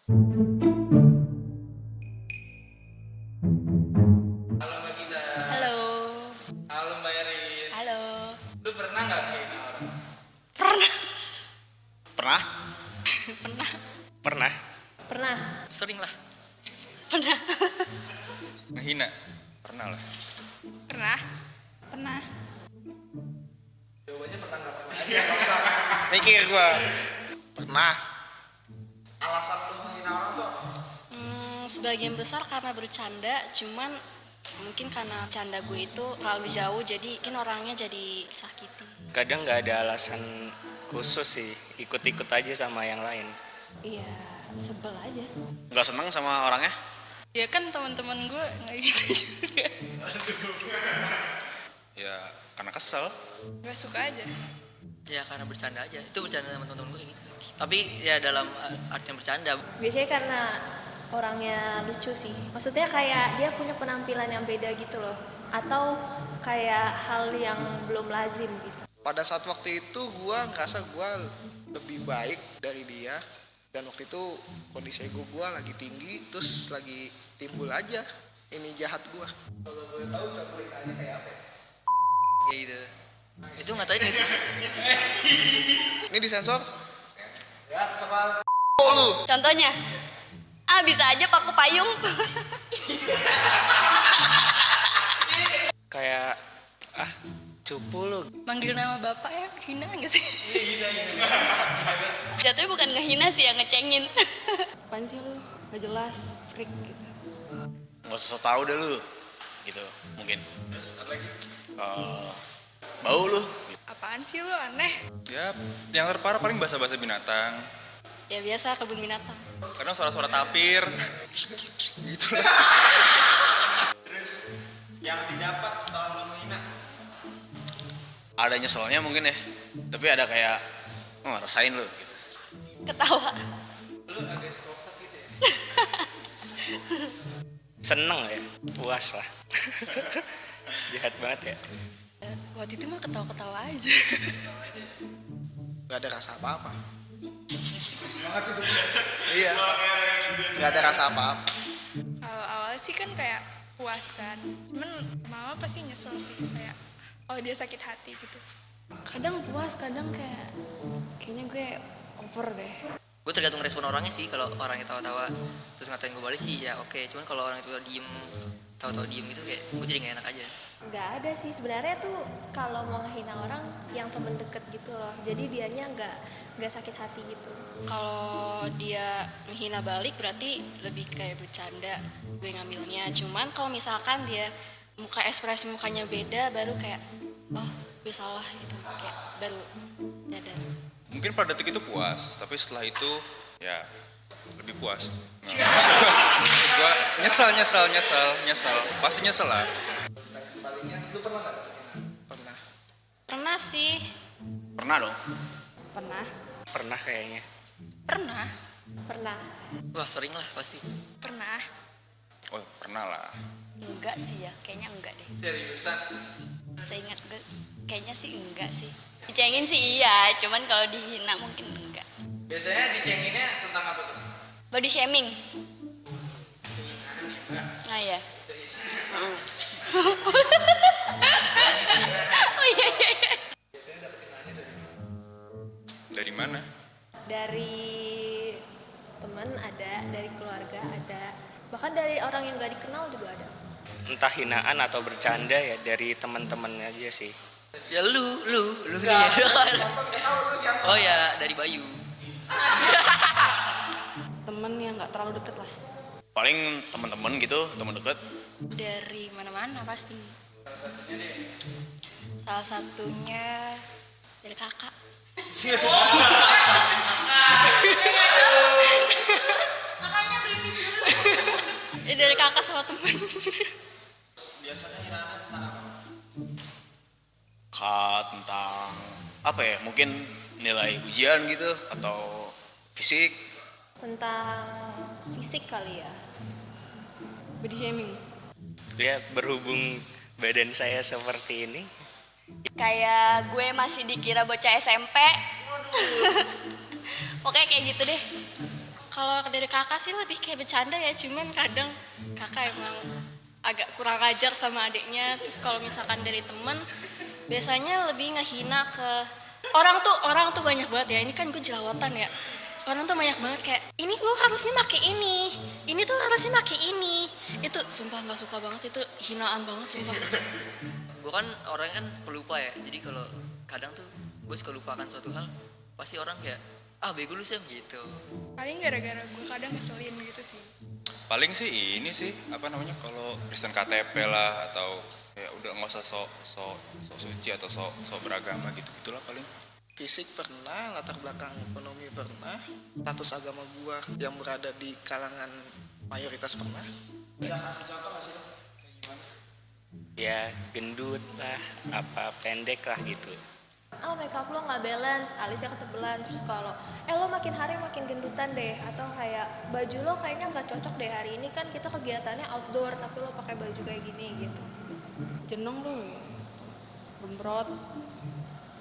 Halo Mbak Giza. Halo. Halo Mbak Erin. Halo. Lu pernah nggak ngehina orang? Pernah. Pernah? Pernah. Pernah. Pernah. Sering lah. Pernah. Ngehina? Pernah lah. Pernah. Pernah. Jawabannya pernah nggak pernah aja. Mikir gua. Pernah. Alasan lu ngehina orang tuh apa? Sebagian besar karena bercanda, cuman mungkin karena canda gue itu terlalu jauh, jadi mungkin orangnya jadi sakiti. Kadang nggak ada alasan khusus sih, ikut-ikut aja sama yang lain. Iya, sebel aja. Nggak seneng sama orangnya? Ya kan teman-teman gue nggak gitu juga. Ya karena kesel. Nggak suka aja. Ya karena bercanda aja. Itu bercanda sama teman-teman gue kayak gitu. Tapi ya dalam artian bercanda. Biasanya karena orangnya lucu sih. Maksudnya kayak dia punya penampilan yang beda gitu loh. Atau kayak hal yang belum lazim gitu. Pada saat waktu itu gue ngerasa gue lebih baik dari dia. Dan waktu itu kondisi ego gue lagi tinggi, terus lagi timbul aja ini jahat gue. Kalau boleh tahu contohinnya kayak apa? Ya gitu. Itu ngatain gak sih? Ini disensor? Ya, soal lu. Contohnya, bisa aja paku payung. Kayak, cupu lu. Manggil nama bapak ya, hina nggak sih? Jatuhnya bukan ngehina sih, yang ngecengin. Apaan sih lu? Gak jelas, freak gitu. nggak usah tahu deh lu. Gitu, mungkin. Bau lu. Apaan sih lu, aneh? Ya yang terparah paling bahasa-bahasa binatang. Ya biasa, kebun binatang. Kadang suara-suara tapir. Gitu lah. Terus yang didapat setelah lu menghina? Ada nyeselnya mungkin ya. Tapi ada kayak, rasain lu. Gitu. Ketawa. Lu agak psikopat gitu ya? Seneng ya, puas lah. Jahat banget ya. Waktu itu mah ketawa-ketawa aja. Gak ada rasa apa-apa. Semangat itu. Iya. Gak ada rasa apa-apa. Awal-awal sih kan kayak puas kan, cuman mama pasti nyesel sih kayak oh dia sakit hati gitu. Kadang puas, kadang kayaknya gue over deh. Gue tergantung respon orangnya sih. Kalau orangnya tawa-tawa terus ngatain gue balik sih ya oke. Cuman kalau orang itu diem, tawa-tawa diem gitu kayak gue jadi gak enak aja. Gak ada sih sebenarnya tuh kalau mau ngehina orang yang temen deket gitu loh. Jadi dianya nggak sakit hati gitu. Kalau dia menghina balik berarti lebih kayak bercanda gue ngambilnya. Cuman kalau misalkan dia ekspresi mukanya beda, baru kayak oh gue salah gitu, kayak baru nyadar. Mungkin pada detik itu puas, tapi setelah itu ya lebih puas. Gua nyesal, pasti nyesel lah. Sebaliknya, lu pernah gak terhina? Pernah. Pernah sih. Pernah dong. Pernah. Pernah kayaknya. Pernah. Pernah. Wah sering lah pasti. Pernah. Oh pernah lah. Enggak sih ya, kayaknya enggak deh. Seriusan? Seingat gue kayaknya sih enggak sih. Dicengin sih iya, cuman kalau dihina mungkin enggak. Biasanya dicenginnya tentang apa tuh? Body shaming. Nah ya. Oh iya. Dari mana? Dari teman ada, dari keluarga ada, bahkan dari orang yang gak dikenal juga ada. Entah hinaan atau bercanda ya dari teman-teman aja sih. Ya lu nih. Oh ya dari Bayu. Temen yang gak terlalu deket lah. Paling teman-teman gitu, teman deket. Dari mana-mana pasti. Salah satunya dari kakak. Makanya briefing dulu. Dari kakak sama teman. Biasanya hinaan tentang apa? Tentang apa ya? Mungkin nilai ujian gitu atau fisik. Tentang fisik kali ya. Body shaming. Ya berhubung badan saya seperti ini. Kayak gue masih dikira bocah SMP. Pokoknya kayak gitu deh. Kalau dari kakak sih lebih kayak bercanda ya, cuman kadang kakak emang agak kurang ajar sama adiknya. Terus kalau misalkan dari temen, biasanya lebih ngehina ke orang tuh banyak banget ya. Ini kan gue jerawatan ya. Orang tuh banyak banget kayak, ini lo harusnya pakai ini tuh harusnya pakai ini. Itu sumpah nggak suka banget, itu hinaan banget sumpah. Gue kan orangnya kan pelupa ya, jadi kalau kadang tuh gue suka lupakan suatu hal, pasti orang kayak bego lu Sam gitu. Paling gara-gara gue kadang ngeselin gitu sih. Paling sih ini sih apa namanya, kalau Kristen KTP lah, atau ya udah nggak usah sok suci atau sok beragama gitu gitulah paling. Fisik pernah, latar belakang ekonomi pernah, status agama gua yang berada di kalangan mayoritas pernah. Ya gendut lah, apa pendek lah gitu. Makeup lo nggak balance, alisnya ketebelan, terus kalau lo makin hari makin gendutan deh, atau kayak baju lo kayaknya nggak cocok deh hari ini, kan kita kegiatannya outdoor tapi lo pakai baju kayak gini gitu. Jenong lu ya, gembrot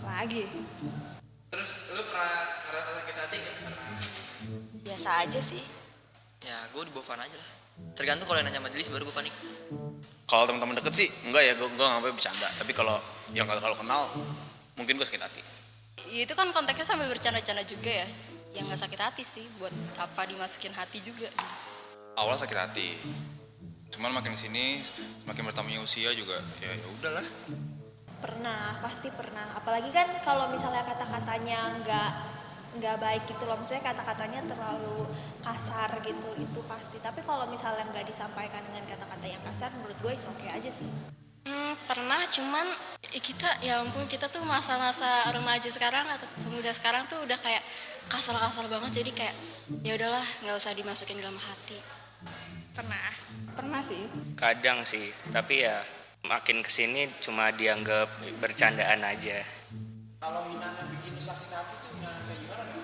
lagi. Terus lu pernah ngerasa sakit hati nggak? Biasa aja sih. Ya gue dibawa fun aja lah. Tergantung kalau yang nanya majelis baru gue panik. Kalau teman-teman deket sih enggak ya, gue nggak sampai bercanda. Tapi kalau yang kalau kenal mungkin gue sakit hati. Ya, itu kan konteksnya sambil bercanda-canda juga ya. Yang nggak sakit hati sih, buat apa dimasukin hati juga. Awal sakit hati, cuman makin sini semakin bertambahnya usia juga ya udahlah. Pernah, pasti pernah. Apalagi kan kalau misalnya kata-katanya nggak baik gitu loh, maksudnya kata-katanya terlalu kasar gitu, itu pasti. Tapi kalau misalnya nggak disampaikan dengan kata-kata yang kasar, menurut gue oke aja sih. Pernah, cuman ya ampun, kita tuh masa-masa remaja sekarang atau pemuda sekarang tuh udah kayak kasar-kasar banget, jadi kayak ya udahlah, nggak usah dimasukin dalam hati. Pernah sih. Kadang sih, tapi ya makin kesini cuma dianggap bercandaan aja. Kalau hinaan yang bikin sakit hati tuh hinaan kayak gimana?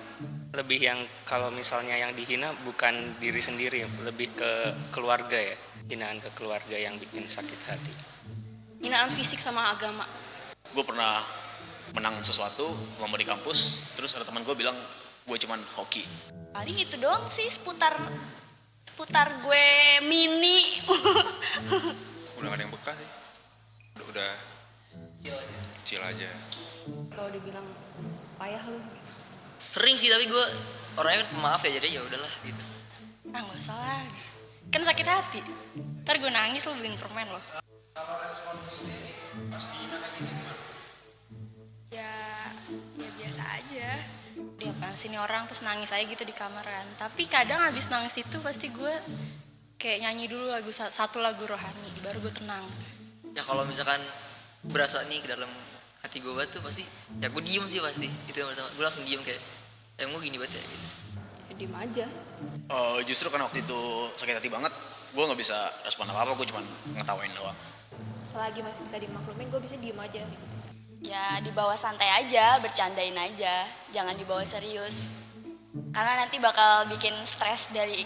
Lebih yang kalau misalnya yang dihina bukan diri sendiri, lebih ke keluarga ya. Hinaan ke keluarga yang bikin sakit hati. Hinaan fisik sama agama. Gue pernah menang sesuatu lomba di kampus, terus ada teman gue bilang gue cuman hoki. Paling itu doang sih, seputar gue mini. Udah gak ada yang bekas sih, udah kecil aja. Kalau dibilang payah lu. Sering sih, tapi gue orangnya kan pemaaf ya, jadi ya udahlah gitu. Nggak usah lah, kan sakit hati. Ntar gue nangis lo beliin permen lo. Kalau respon lu sendiri pas dihina kayak gitu gimana? Ya biasa aja. Dia apaan sih nih orang, terus nangis aja gitu di kamaran. Tapi kadang habis nangis itu pasti gue kayak nyanyi dulu satu lagu rohani, baru gue tenang. Ya kalau misalkan berasa nih ke dalam hati gue banget tuh pasti, ya gue diem sih pasti. Itu yang pertama, gue langsung diem kayak, gue gini banget ya gitu. Ya, diem aja. Justru karena waktu itu sakit hati banget, gue nggak bisa respon apa-apa, gue cuma ngetawain doang. Selagi masih bisa dimaklumin, gue bisa diem aja. Ya dibawa santai aja, bercandain aja, jangan dibawa serius. Karena nanti bakal bikin stres dari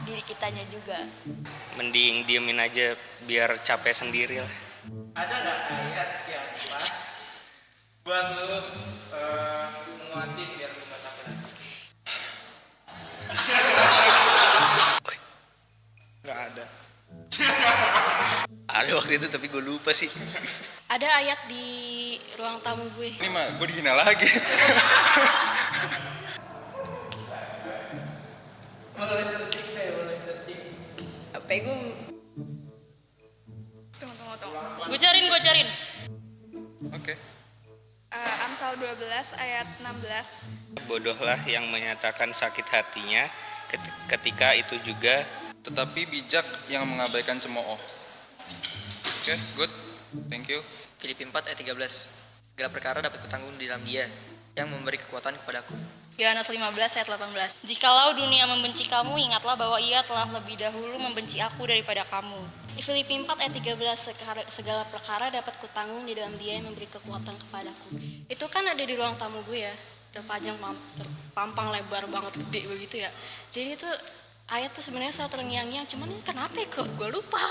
diri kitanya juga. Mending diemin aja biar capek sendiri lah. Ada nggak ayat yang pas buat lu menguatin biar lu nggak sakit hati? Nggak ada. Ada waktu itu tapi gue lupa sih. Ada ayat di ruang tamu gue. Ini mah gue dihina lagi. Apa gue Tunggu. Gue cariin. Oke. Amsal 12 ayat 16. Bodohlah yang menyatakan sakit hatinya ketika itu juga. Tetapi bijak yang mengabaikan cemooh. Oke, good. Thank you. Filipi 4 ayat 13. Segala perkara dapat kutanggung di dalam Dia yang memberi kekuatan kepadaku. Yohanes 15 ayat 18. Jikalau dunia membenci kamu, ingatlah bahwa ia telah lebih dahulu membenci aku daripada kamu. Di Filipi 4 ayat 13, segala perkara dapat kutanggung di dalam Dia yang memberi kekuatan kepadaku. Itu kan ada di ruang tamu gue ya. Udah terpampang lebar banget, gede begitu ya. Jadi itu ayat tuh sebenarnya saya terngiang-ngiang, cuman ini kenapa ya kok gue lupa.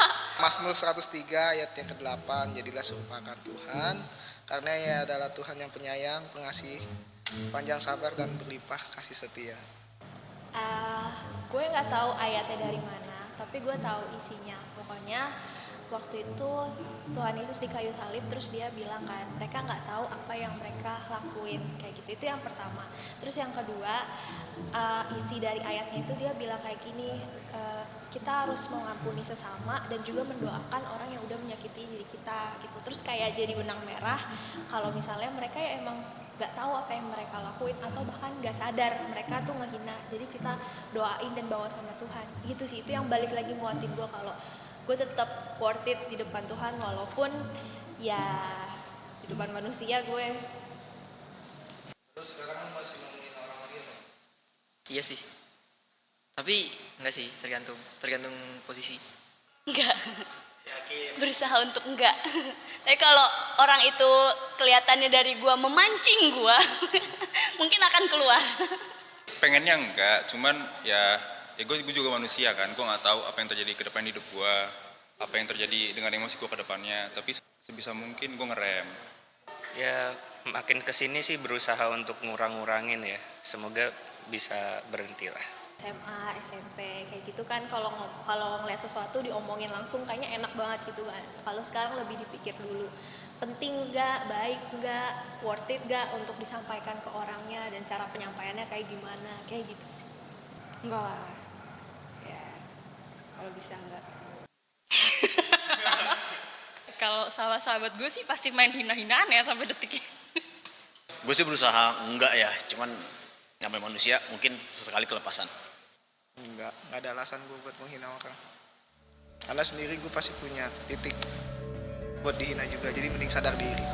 Mazmur 103 ayat yang ke-8, jadilah serupakan Tuhan, karena Ia adalah Tuhan yang penyayang, pengasih, panjang sabar dan berlimpah kasih setia. Gue nggak tahu ayatnya dari mana, tapi gue tahu isinya. Pokoknya waktu itu Tuhan Yesus di kayu salib, terus dia bilang kan mereka nggak tahu apa yang mereka lakuin kayak gitu. Itu yang pertama. Terus yang kedua, isi dari ayatnya itu dia bilang kayak gini, kita harus mengampuni sesama dan juga mendoakan orang yang udah menyakiti diri kita gitu. Terus kayak jadi benang merah kalau misalnya mereka ya emang nggak tahu apa yang mereka lakuin atau bahkan nggak sadar mereka tuh ngehina, jadi kita doain dan bawa sama Tuhan gitu sih. Itu yang balik lagi nguatin gue kalau gue tetap worth it di depan Tuhan walaupun ya di depan manusia gue. Terus sekarang masih nemuin orang lagi apa? Iya sih. Tapi enggak sih, tergantung posisi. Enggak. Berusaha untuk enggak. Tapi kalau orang itu kelihatannya dari gua memancing gua, mungkin akan keluar. Pengennya enggak, cuman ya gue juga manusia kan, gue nggak tahu apa yang terjadi ke depan hidup gue, apa yang terjadi dengan emosi gue ke depannya, tapi sebisa mungkin gue ngerem. Ya makin kesini sih berusaha untuk ngurang-ngurangin ya, semoga bisa berhenti lah. SMA, SMP kayak gitu kan kalau ngeliat sesuatu diomongin langsung kayaknya enak banget gitu kan. Kalau sekarang lebih dipikir dulu, penting nggak, baik nggak, worth it nggak untuk disampaikan ke orangnya dan cara penyampaiannya kayak gimana, kayak gitu sih. Enggak lah. Ya, kalau bisa enggak. Kalau sama sahabat gue sih pasti main hina-hinaan ya sampai detik ini. Gue sih berusaha enggak ya, cuman namanya manusia mungkin sesekali kelepasan. Enggak ada alasan gue buat menghina orang. Karena sendiri gue pasti punya titik buat dihina juga, jadi mending sadar diri.